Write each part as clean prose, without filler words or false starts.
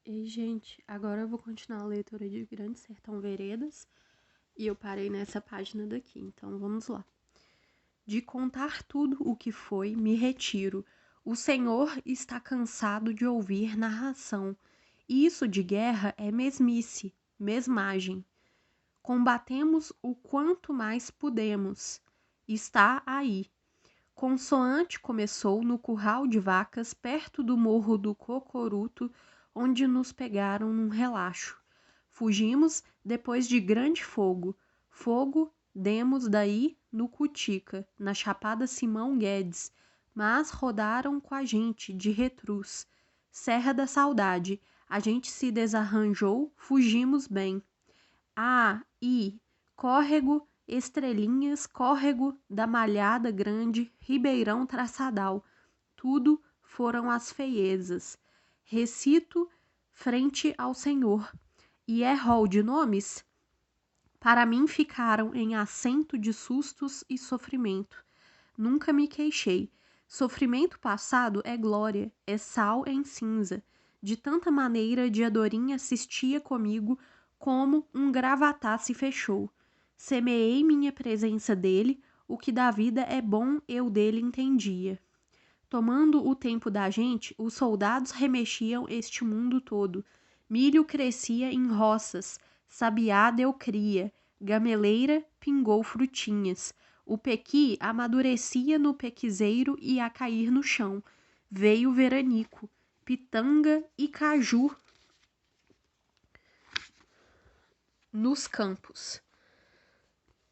E, gente, agora eu vou continuar a leitura de Grande Sertão Veredas e eu parei nessa página daqui, então vamos lá. De contar tudo o que foi, me retiro. O Senhor está cansado de ouvir narração. Isso de guerra é mesmice, mesmagem. Combatemos o quanto mais pudemos. Está aí. Consoante começou no curral de vacas, perto do morro do Cocoruto, onde nos pegaram num relaxo. Fugimos depois de grande fogo. Fogo demos daí no Cutica, na Chapada Simão Guedes, mas rodaram com a gente de retruz. Serra da Saudade, a gente se desarranjou, fugimos bem. Córrego, Estrelinhas, Córrego da Malhada Grande, Ribeirão Traçadal, tudo foram as feiezas. Recito frente ao Senhor. E é rol de nomes? Para mim ficaram em acento de sustos e sofrimento. Nunca me queixei. Sofrimento passado é glória, é sal em cinza. De tanta maneira Diadorim assistia comigo como um gravatá se fechou. Semeei minha presença dele, o que da vida é bom eu dele entendia. Tomando o tempo da gente, os soldados remexiam este mundo todo. Milho crescia em roças, sabiá deu cria, gameleira pingou frutinhas. O pequi amadurecia no pequizeiro e a cair no chão. Veio o veranico, pitanga e caju nos campos.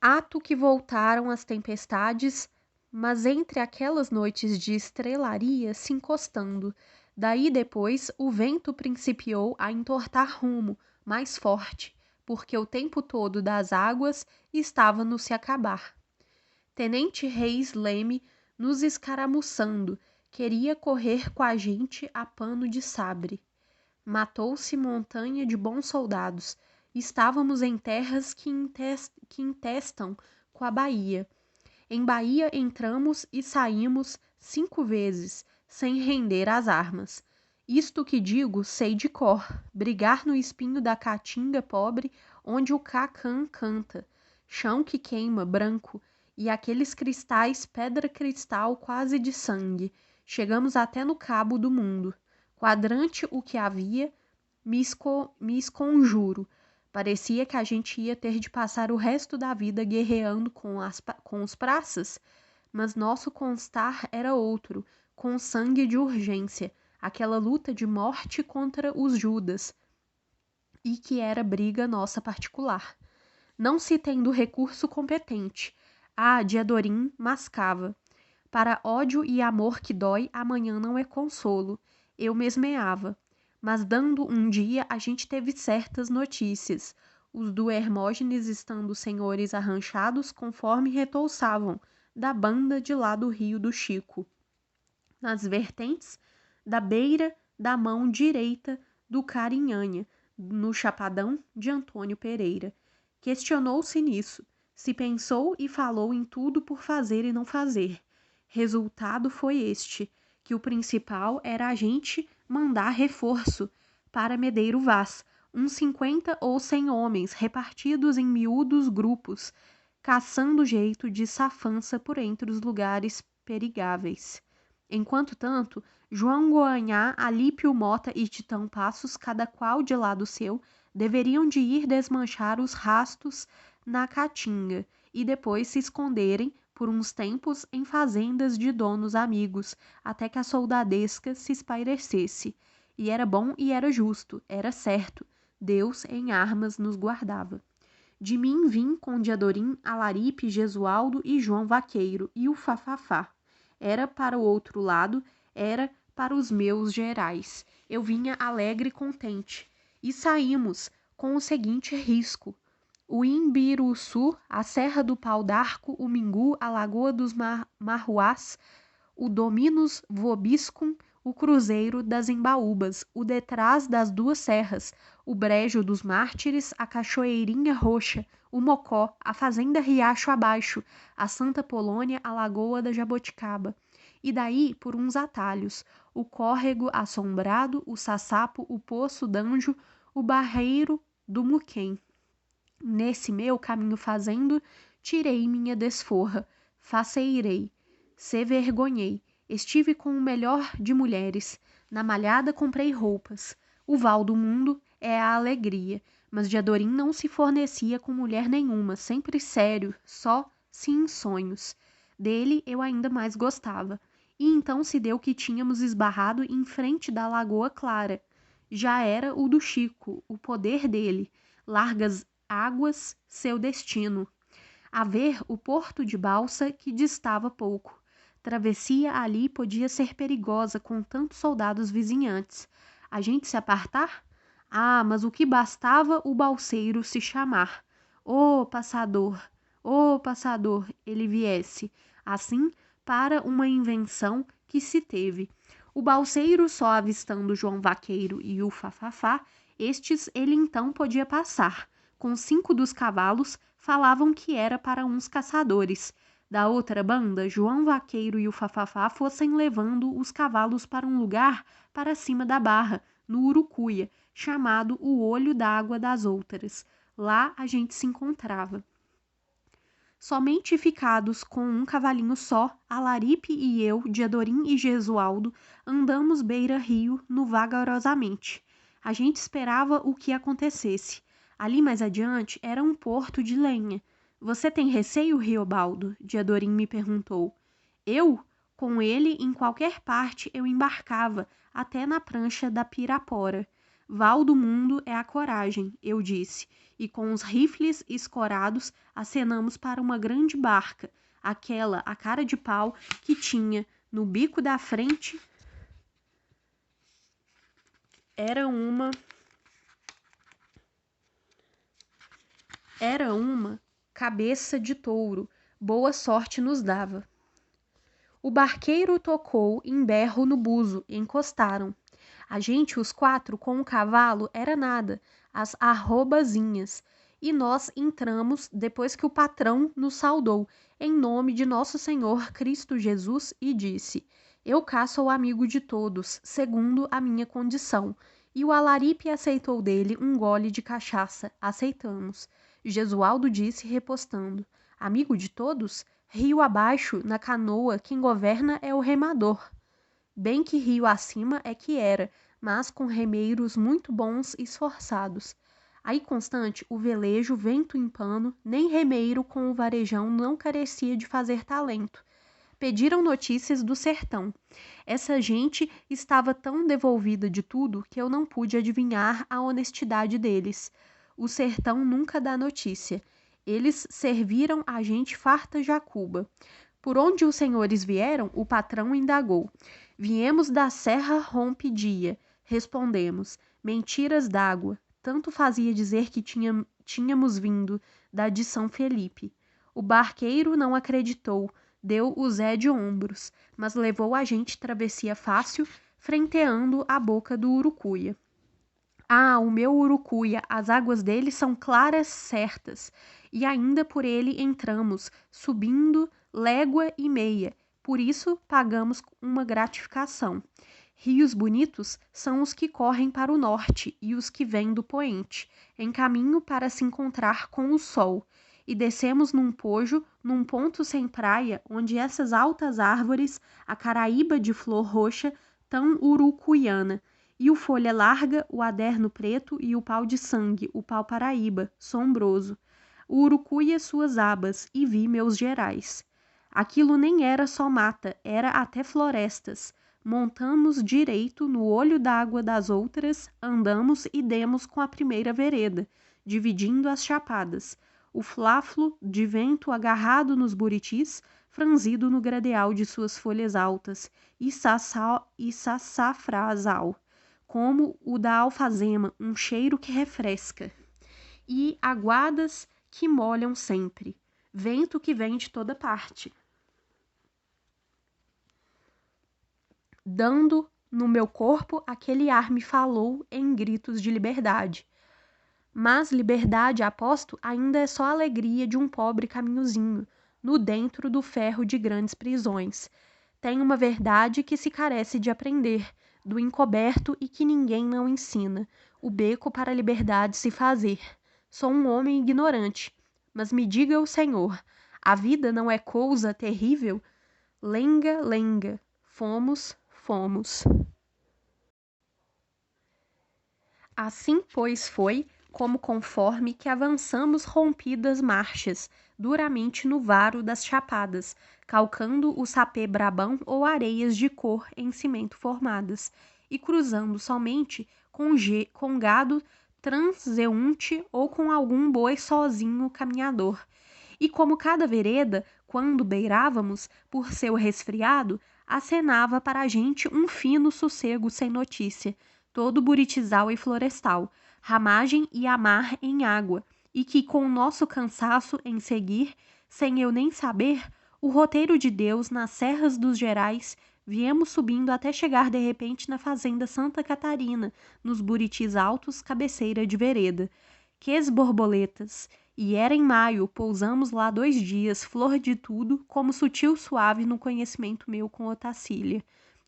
Ato que voltaram as tempestades, mas entre aquelas noites de estrelaria se encostando. Daí depois o vento principiou a entortar rumo, mais forte, porque o tempo todo das águas estava no se acabar. Tenente Reis Leme, nos escaramuçando, queria correr com a gente a pano de sabre. Matou-se montanha de bons soldados. Estávamos em terras que intestam com a Bahia. Em Bahia entramos e saímos 5 vezes, sem render as armas. Isto que digo, sei de cor, brigar no espinho da caatinga pobre, onde o cacã canta, chão que queima, branco, e aqueles cristais, pedra cristal quase de sangue. Chegamos até no cabo do mundo. Quadrante o que havia, me esconjuro. Parecia que a gente ia ter de passar o resto da vida guerreando com os praças, mas nosso constar era outro, com sangue de urgência, aquela luta de morte contra os Judas, e que era briga nossa particular. Não se tendo recurso competente, Diadorim mascava. Para ódio e amor que dói, amanhã não é consolo. Eu mesmeava. Mas dando um dia, a gente teve certas notícias. Os do Hermógenes estando senhores arranchados conforme retouçavam, da banda de lá do Rio do Chico. Nas vertentes, da beira da mão direita do Carinhanha, no chapadão de Antônio Pereira. Questionou-se nisso, se pensou e falou em tudo por fazer e não fazer. Resultado foi este, que o principal era a gente mandar reforço para Medeiro Vaz, uns 50 ou 100 homens repartidos em miúdos grupos, caçando jeito de safança por entre os lugares perigáveis. Enquanto tanto, João Goanhá, Alípio Mota e Titão Passos, cada qual de lado seu, deveriam de ir desmanchar os rastos na caatinga e depois se esconderem por uns tempos em fazendas de donos amigos, até que a soldadesca se espairecesse. E era bom e era justo, era certo. Deus em armas nos guardava. De mim vim com Diadorim, Alaripe, Gesualdo e João Vaqueiro, e o Fafafá. Era para o outro lado, era para os meus gerais. Eu vinha alegre e contente. E saímos com o seguinte risco: o Imbiruçu, a Serra do Pau d'Arco, o Mingu, a Lagoa dos Marruás, o Dominus Vobiscum, o Cruzeiro das Embaúbas, o Detrás das Duas Serras, o Brejo dos Mártires, a Cachoeirinha Roxa, o Mocó, a Fazenda Riacho Abaixo, a Santa Polônia, a Lagoa da Jaboticaba. E daí por uns atalhos, o córrego assombrado, o sassapo, o poço d'anjo, o barreiro do Muquem. Nesse meu caminho fazendo, tirei minha desforra, faceirei, se vergonhei, estive com o melhor de mulheres, na malhada comprei roupas. O val do mundo é a alegria, mas de Adorim não se fornecia com mulher nenhuma, sempre sério, só se em sonhos. Dele eu ainda mais gostava. E então se deu que tínhamos esbarrado em frente da Lagoa Clara. Já era o do Chico, o poder dele. Largas águas, seu destino. A ver o porto de balsa que distava pouco. Travessia ali podia ser perigosa com tantos soldados vizinhantes. A gente se apartar? Ah, mas o que bastava o balseiro se chamar. Ô passador, ele viesse. Assim, para uma invenção que se teve. O balseiro só avistando João Vaqueiro e o Fafafá, estes ele então podia passar. Com 5 dos cavalos, falavam que era para uns caçadores. Da outra banda, João Vaqueiro e o Fafafá fossem levando os cavalos para um lugar para cima da barra, no Urucuia, chamado o Olho d'Água das Outras. Lá a gente se encontrava. Somente ficados com um cavalinho só, Alaripe e eu, de Adorim e Gesualdo, andamos beira-rio no vagarosamente. A gente esperava o que acontecesse. Ali mais adiante era um porto de lenha. Você tem receio, Riobaldo? De Adorim me perguntou. Eu? Com ele, em qualquer parte eu embarcava, até na prancha da Pirapora. Val do mundo é a coragem, eu disse, e com os rifles escorados acenamos para uma grande barca, aquela a cara de pau que tinha no bico da frente era uma cabeça de touro. Boa sorte nos dava. O barqueiro tocou em berro no buzo e encostaram. A gente, os 4, com o cavalo, era nada, as arrobazinhas. E nós entramos depois que o patrão nos saudou, em nome de nosso Senhor Cristo Jesus, e disse: Eu cá sou amigo de todos, segundo a minha condição. E o Alaripe aceitou dele um gole de cachaça. Aceitamos. Jesualdo disse, repostando: Amigo de todos? Rio abaixo, na canoa, quem governa é o remador. Bem que rio acima é que era, mas com remeiros muito bons e esforçados. Aí constante, o velejo, vento em pano, nem remeiro com o varejão não carecia de fazer talento. Pediram notícias do sertão. Essa gente estava tão devolvida de tudo que eu não pude adivinhar a honestidade deles. O sertão nunca dá notícia. Eles serviram a gente farta jacuba. Por onde os senhores vieram, o patrão indagou. Viemos da Serra Rompidia, respondemos. Mentiras d'água. Tanto fazia dizer que tínhamos vindo da de São Felipe. O barqueiro não acreditou, deu o Zé de ombros, mas levou a gente travessia fácil, frenteando a boca do Urucuia. Ah, o meu Urucuia, as águas dele são claras certas, e ainda por ele entramos, subindo légua e meia, por isso pagamos uma gratificação. Rios bonitos são os que correm para o norte e os que vêm do poente, em caminho para se encontrar com o sol, e descemos num pojo, num ponto sem praia, onde essas altas árvores, a caraíba de flor roxa, tão urucuiana, e o folha larga, o aderno preto e o pau de sangue, o pau paraíba, sombroso. O urucuia suas abas, e vi meus gerais. Aquilo nem era só mata, era até florestas. Montamos direito no olho d'água das outras, andamos e demos com a primeira vereda, dividindo as chapadas. O flaflo de vento agarrado nos buritis, franzido no gradeal de suas folhas altas, e sassafrasal, como o da alfazema, um cheiro que refresca. E aguadas que molham sempre, vento que vem de toda parte. Dando no meu corpo, aquele ar me falou em gritos de liberdade. Mas liberdade, aposto, ainda é só alegria de um pobre caminhozinho, no dentro do ferro de grandes prisões. Tem uma verdade que se carece de aprender, do encoberto e que ninguém não ensina, o beco para a liberdade se fazer. Sou um homem ignorante, mas me diga o Senhor, a vida não é cousa terrível? Lenga, lenga, fomos, fomos. Assim, pois, foi, como conforme que avançamos rompidas marchas, duramente no varo das chapadas, calcando o sapê brabão ou areias de cor em cimento formadas, e cruzando somente com gado transeunte ou com algum boi sozinho caminhador. E como cada vereda, quando beirávamos, por seu resfriado, acenava para a gente um fino sossego sem notícia, todo buritizal e florestal, ramagem e amar em água, e que com o nosso cansaço em seguir, sem eu nem saber, o roteiro de Deus nas serras dos Gerais, viemos subindo até chegar de repente na fazenda Santa Catarina, nos buritis altos, cabeceira de vereda. Ques borboletas! E era em maio, pousamos lá 2 dias, flor de tudo, como sutil suave no conhecimento meu com Otacília.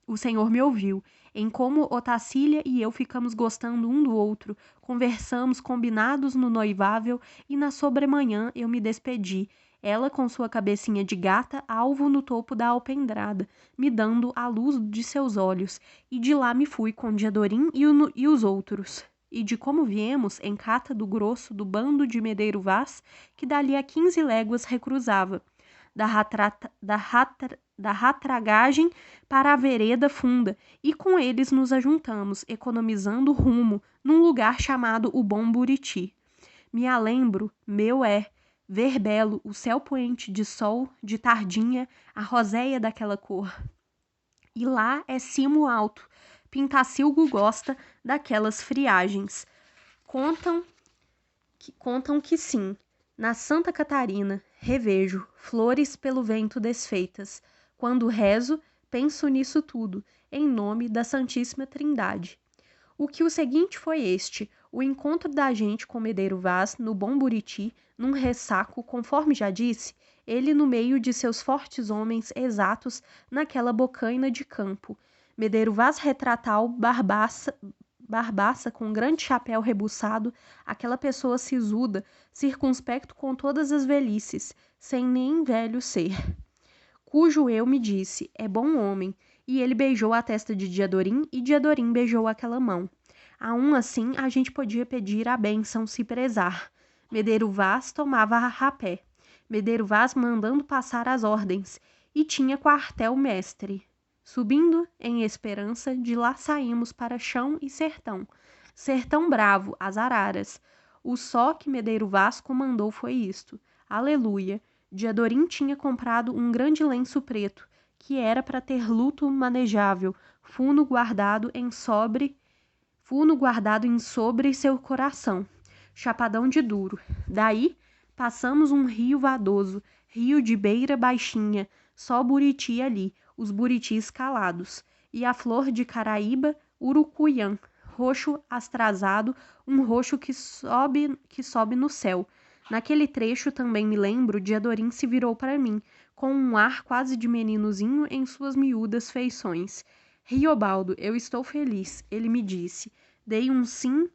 O Senhor me ouviu, em como Otacília e eu ficamos gostando um do outro, conversamos combinados no noivável e na sobremanhã eu me despedi, ela com sua cabecinha de gata alvo no topo da alpendrada, me dando a luz de seus olhos, e de lá me fui com Diadorim e os outros. E de como viemos, em cata do grosso do bando de Medeiro Vaz, que dali a 15 léguas recruzava, da ratragagem para a vereda funda, e com eles nos ajuntamos, economizando rumo, num lugar chamado o Bom Buriti. Me alembro, meu é, ver belo o céu poente de sol, de tardinha, a roséia daquela cor. E lá é cimo alto, Pintacilgo gosta daquelas friagens. Contam que sim, na Santa Catarina, revejo flores pelo vento desfeitas. Quando rezo, penso nisso tudo, em nome da Santíssima Trindade. O que o seguinte foi este, o encontro da gente com Medeiro Vaz no Bom Buriti, num ressaco, conforme já disse, ele no meio de seus fortes homens exatos naquela bocaina de campo. Medeiro Vaz retratal, barbaça com grande chapéu rebuçado, aquela pessoa sisuda, circunspecto com todas as velhices, sem nem velho ser. Cujo eu me disse, é bom homem, e ele beijou a testa de Diadorim e Diadorim beijou aquela mão. A um assim a gente podia pedir a bênção se prezar. Medeiro Vaz tomava a rapé. Medeiro Vaz mandando passar as ordens, e tinha quartel-mestre. Subindo, em esperança, de lá saímos para chão e sertão. Sertão bravo, as araras. O só que Medeiro Vaz comandou foi isto. Aleluia! Diadorim tinha comprado um grande lenço preto, que era para ter luto manejável, funo guardado em sobre seu coração, chapadão de duro. Daí passamos um rio vadoso, rio de beira baixinha, só buriti ali, os buritis calados, e a flor de Caraíba, urucuiã, roxo astrasado, um roxo que sobe no céu. Naquele trecho também me lembro, Diadorim se virou para mim, com um ar quase de meninozinho em suas miúdas feições. Riobaldo, eu estou feliz, ele me disse. Dei um sim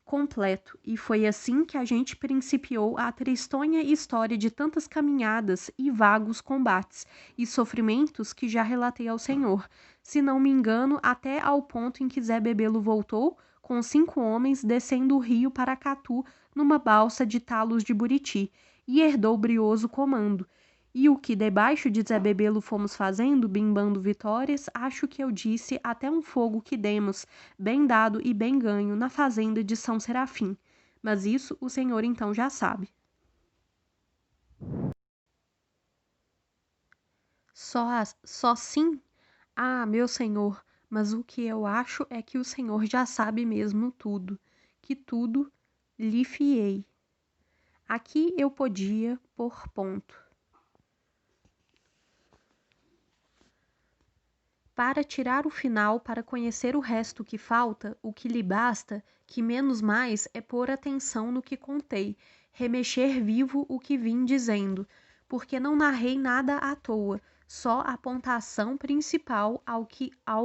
completo, e foi assim que a gente principiou a tristonha história de tantas caminhadas e vagos combates e sofrimentos que já relatei ao Senhor, se não me engano, até ao ponto em que Zé Bebelo voltou, com 5 homens, descendo o rio Paracatu numa balsa de talos de Buriti, e herdou brioso comando. E o que debaixo de Zé Bebelo fomos fazendo, bimbando vitórias, acho que eu disse até um fogo que demos, bem dado e bem ganho, na fazenda de São Serafim. Mas isso o senhor então já sabe. Só sim? Ah, meu senhor, mas o que eu acho é que o senhor já sabe mesmo tudo, que tudo lhe fiei. Aqui eu podia pôr ponto. Para tirar o final, para conhecer o resto que falta, o que lhe basta, que menos mais é pôr atenção no que contei, remexer vivo o que vim dizendo, porque não narrei nada à toa, só a pontuação principal ao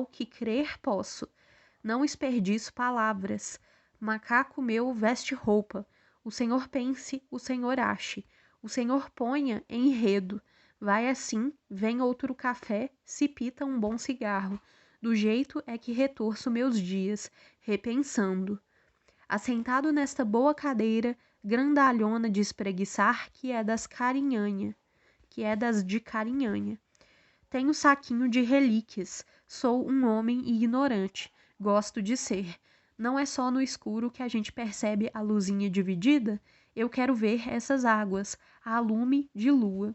que crer posso. Não desperdiço palavras. Macaco meu veste roupa. O Senhor pense, o Senhor ache. O Senhor ponha enredo. Vai assim, vem outro café, se pita um bom cigarro. Do jeito é que retorço meus dias, repensando. Assentado nesta boa cadeira, grandalhona de espreguiçar, que é das de carinhanha. Tenho saquinho de relíquias, sou um homem ignorante, gosto de ser. Não é só no escuro que a gente percebe a luzinha dividida? Eu quero ver essas águas, a lume de lua.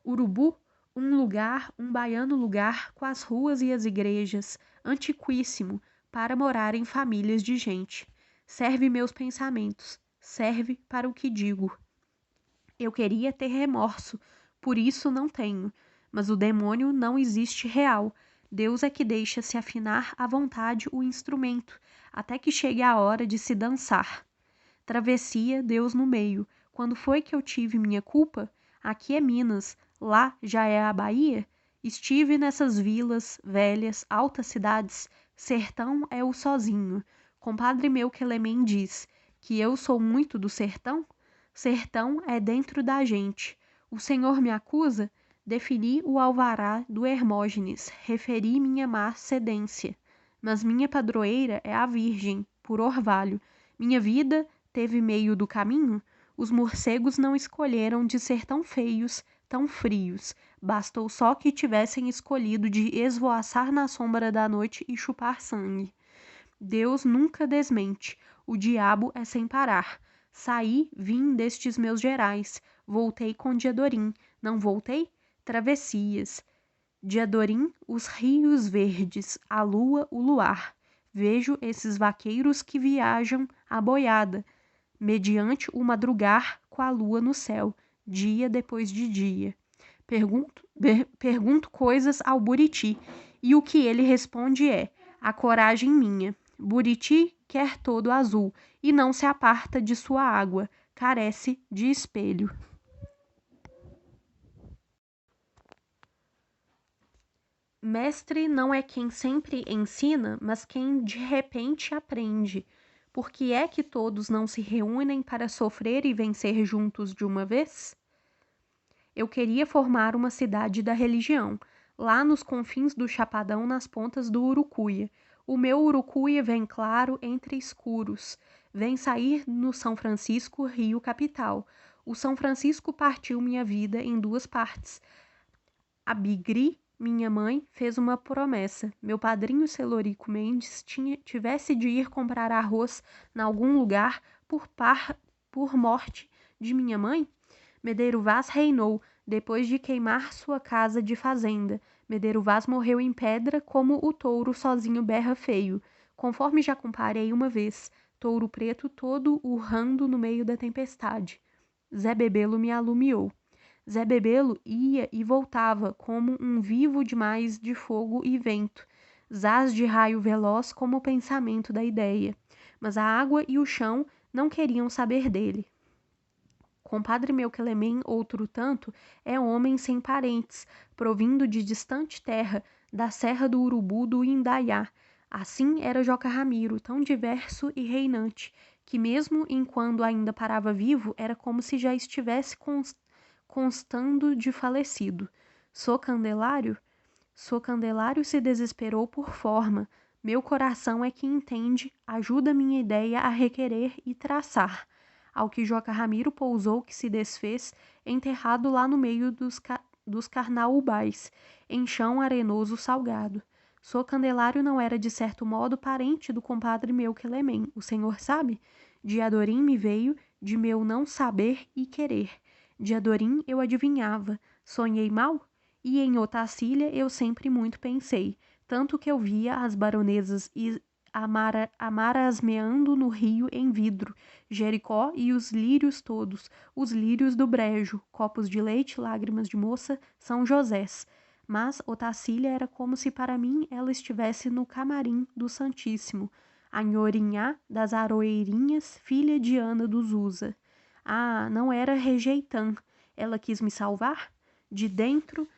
Urubu, um lugar, um baiano lugar, com as ruas e as igrejas, antiquíssimo, para morar em famílias de gente. Serve meus pensamentos, serve para o que digo. Eu queria ter remorso, por isso não tenho. Mas o demônio não existe real. Deus é que deixa se afinar à vontade o instrumento, até que chegue a hora de se dançar. Travessia, Deus no meio. Quando foi que eu tive minha culpa? Aqui é Minas, lá já é a Bahia? Estive nessas vilas, velhas, altas cidades. Sertão é o sozinho. Compadre meu Quelemem diz que eu sou muito do sertão? Sertão é dentro da gente. O senhor me acusa? Defini o alvará do Hermógenes, referi minha má cedência. Mas minha padroeira é a Virgem, por orvalho. Minha vida teve meio do caminho? Os morcegos não escolheram de ser tão feios, tão frios. Bastou só que tivessem escolhido de esvoaçar na sombra da noite e chupar sangue. Deus nunca desmente. O diabo é sem parar. Saí, vim destes meus gerais. Voltei com Diadorim. Não voltei? Travessias. Diadorim, os rios verdes, a lua, o luar. Vejo esses vaqueiros que viajam à boiada, mediante o madrugar com a lua no céu, dia depois de dia. Pergunto coisas ao Buriti, e o que ele responde é: a coragem minha. Buriti quer todo azul, e não se aparta de sua água, carece de espelho. Mestre não é quem sempre ensina, mas quem de repente aprende. Por que é que todos não se reúnem para sofrer e vencer juntos de uma vez? Eu queria formar uma cidade da religião, lá nos confins do Chapadão, nas pontas do Urucuia. O meu Urucuia vem claro entre escuros, vem sair no São Francisco, Rio capital. O São Francisco partiu minha vida em duas partes. A Bigri, minha mãe, fez uma promessa. Meu padrinho Celorico Mendes tivesse de ir comprar arroz em algum lugar por morte de minha mãe? Medeiro Vaz reinou, depois de queimar sua casa de fazenda. Medeiro Vaz morreu em pedra, como o touro sozinho berra feio. Conforme já comparei uma vez, touro preto todo urrando no meio da tempestade. Zé Bebelo me alumiou. Zé Bebelo ia e voltava como um vivo demais de fogo e vento, zás de raio veloz como o pensamento da ideia. Mas a água e o chão não queriam saber dele. Compadre meu Quelemem, outro tanto, é homem sem parentes, provindo de distante terra, da serra do Urubu do Indaiá. Assim era Joca Ramiro, tão diverso e reinante, que mesmo enquanto ainda parava vivo, era como se já estivesse constando de falecido. Sou Candelário? Sou Candelário se desesperou por forma. Meu coração é que entende, ajuda minha ideia a requerer e traçar. Ao que Joca Ramiro pousou que se desfez, enterrado lá no meio dos carnaubais, em chão arenoso salgado. Sou Candelário não era de certo modo parente do compadre meu Quelemem, o senhor sabe? De Adorim me veio, de meu não saber e querer. De Adorim eu adivinhava. Sonhei mal? E em Otacília eu sempre muito pensei, tanto que eu via as baronesas amarasmeando no rio em vidro, Jericó e os lírios todos, os lírios do brejo, copos de leite, lágrimas de moça, São Josés. Mas Otacília era como se para mim ela estivesse no camarim do Santíssimo, a nhorinhá das Aroeirinhas, filha de Ana dos Usa. Ah, não era rejeitã. Ela quis me salvar? De dentro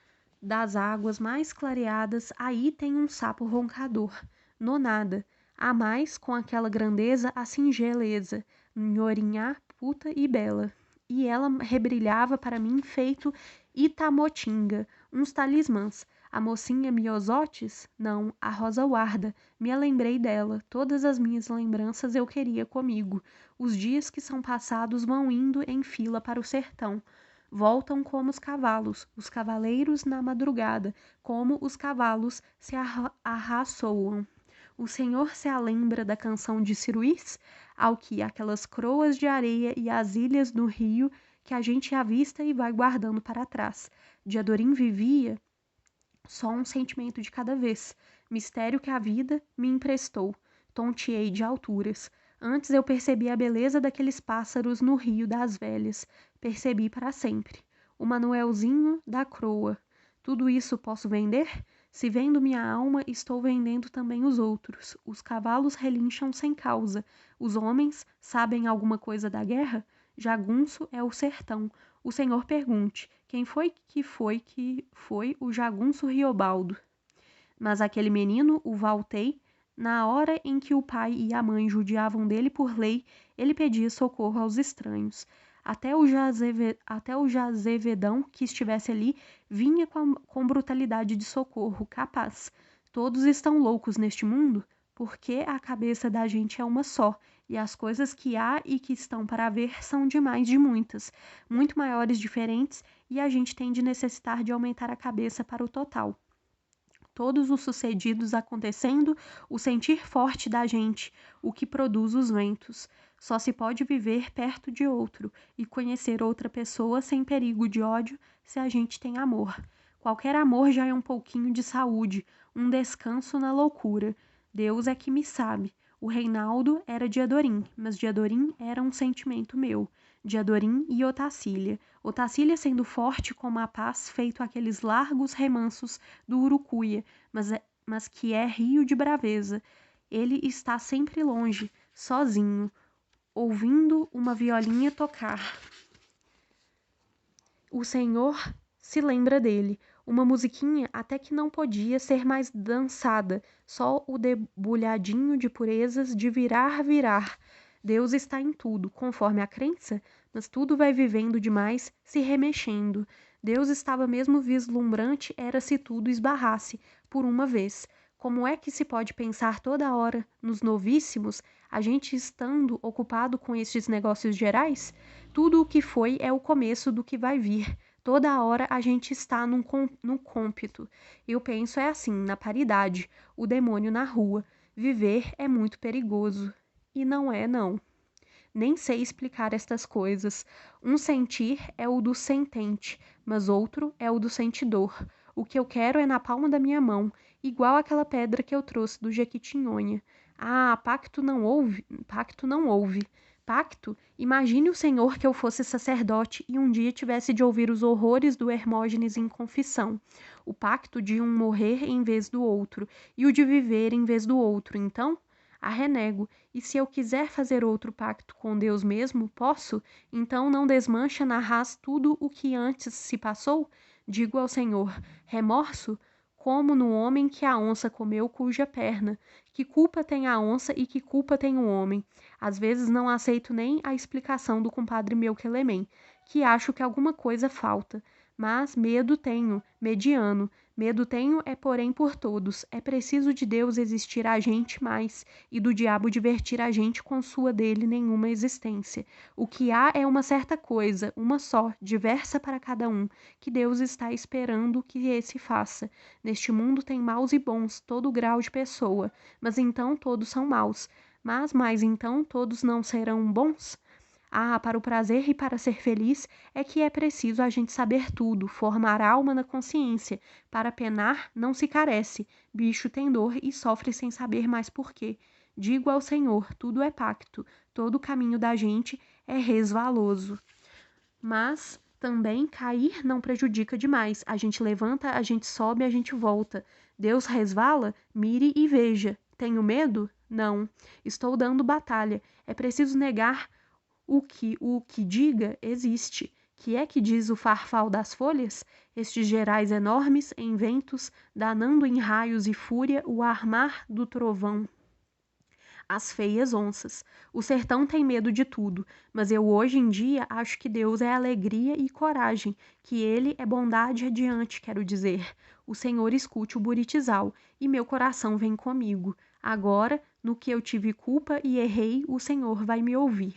das águas mais clareadas, aí tem um sapo roncador. Nonada. Há mais, com aquela grandeza, a singeleza, nhorinhá, puta e bela. E ela rebrilhava para mim feito Itamotinga, uns talismãs. A mocinha Miosotes? Não, a Rosa Guarda. Me lembrei dela. Todas as minhas lembranças eu queria comigo. Os dias que são passados vão indo em fila para o sertão. Voltam como os cavaleiros na madrugada, como os cavalos se arraçoam. O Senhor se lembra da canção de Ciruís, ao que aquelas croas de areia e as ilhas do rio que a gente avista e vai guardando para trás. Diadorim vivia só um sentimento de cada vez, mistério que a vida me emprestou. Tonteei de alturas. Antes eu percebi a beleza daqueles pássaros no rio das velhas. Percebi para sempre. O Manuelzinho da Croa. Tudo isso posso vender? Se vendo minha alma, estou vendendo também os outros. Os cavalos relincham sem causa. Os homens sabem alguma coisa da guerra? Jagunço é o sertão. O senhor pergunte, quem foi o jagunço Riobaldo? Mas aquele menino, o Valtei, na hora em que o pai e a mãe judiavam dele por lei, ele pedia socorro aos estranhos. Até o Jazevedão que estivesse ali vinha com brutalidade de socorro, capaz. Todos estão loucos neste mundo, porque a cabeça da gente é uma só, e as coisas que há e que estão para haver são demais de muitas, muito maiores diferentes, e a gente tem de necessitar de aumentar a cabeça para o total. Todos os sucedidos acontecendo, o sentir forte da gente, o que produz os ventos. Só se pode viver perto de outro e conhecer outra pessoa sem perigo de ódio se a gente tem amor. Qualquer amor já é um pouquinho de saúde, um descanso na loucura. Deus é que me sabe. O Reinaldo era de Adorim, mas de Adorim era um sentimento meu. De Adorim e Otacília. Otacília sendo forte como a paz, feito aqueles largos remansos do Urucuia, mas que é rio de braveza. Ele está sempre longe, sozinho, ouvindo uma violinha tocar. O Senhor se lembra dele. Uma musiquinha até que não podia ser mais dançada, só o debulhadinho de purezas de virar. Deus está em tudo, conforme a crença, mas tudo vai vivendo demais, se remexendo. Deus estava mesmo vislumbrante, era se tudo esbarrasse, por uma vez. Como é que se pode pensar toda hora nos novíssimos, a gente estando ocupado com estes negócios gerais? Tudo o que foi é o começo do que vai vir. Toda hora a gente está no cômpito. Eu penso é assim, na paridade, o demônio na rua. Viver é muito perigoso. E não é, não. Nem sei explicar estas coisas. Um sentir é o do sentente, mas outro é o do sentidor. O que eu quero é na palma da minha mão, igual aquela pedra que eu trouxe do Jequitinhonha. Ah, pacto não houve, pacto não houve. Pacto? Imagine o Senhor que eu fosse sacerdote e um dia tivesse de ouvir os horrores do Hermógenes em confissão. O pacto de um morrer em vez do outro, e o de viver em vez do outro, então? A renego, e se eu quiser fazer outro pacto com Deus mesmo, posso? Então não desmancha na rás tudo o que antes se passou? Digo ao Senhor, remorso? Como no homem que a onça comeu cuja perna. Que culpa tem a onça e que culpa tem o homem? Às vezes não aceito nem a explicação do compadre meu Quelemem, que acho que alguma coisa falta. Mas medo tenho, mediano. Medo tenho é porém por todos. É preciso de Deus existir a gente mais, e do diabo divertir a gente com sua dele nenhuma existência. O que há é uma certa coisa, uma só, diversa para cada um, que Deus está esperando que esse faça. Neste mundo tem maus e bons, todo grau de pessoa, mas então todos são maus. Mas mais então todos não serão bons? Ah, para o prazer e para ser feliz é que é preciso a gente saber tudo, formar alma na consciência. Para penar não se carece, bicho tem dor e sofre sem saber mais por quê. Digo ao Senhor, tudo é pacto, todo o caminho da gente é resvaloso. Mas também cair não prejudica demais. A gente levanta, a gente sobe, a gente volta. Deus resvala? Mire e veja. Tenho medo? Não. Estou dando batalha. É preciso negar o que diga existe. Que é que diz o farfal das folhas? Estes gerais enormes em ventos, danando em raios e fúria o armar do trovão. As feias onças. O sertão tem medo de tudo, mas eu hoje em dia acho que Deus é alegria e coragem, que Ele é bondade adiante, quero dizer. O Senhor escute o buritizal, e meu coração vem comigo. Agora, no que eu tive culpa e errei, o Senhor vai me ouvir.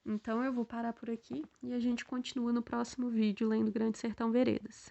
Então eu vou parar por aqui e a gente continua no próximo vídeo lendo Grande Sertão Veredas.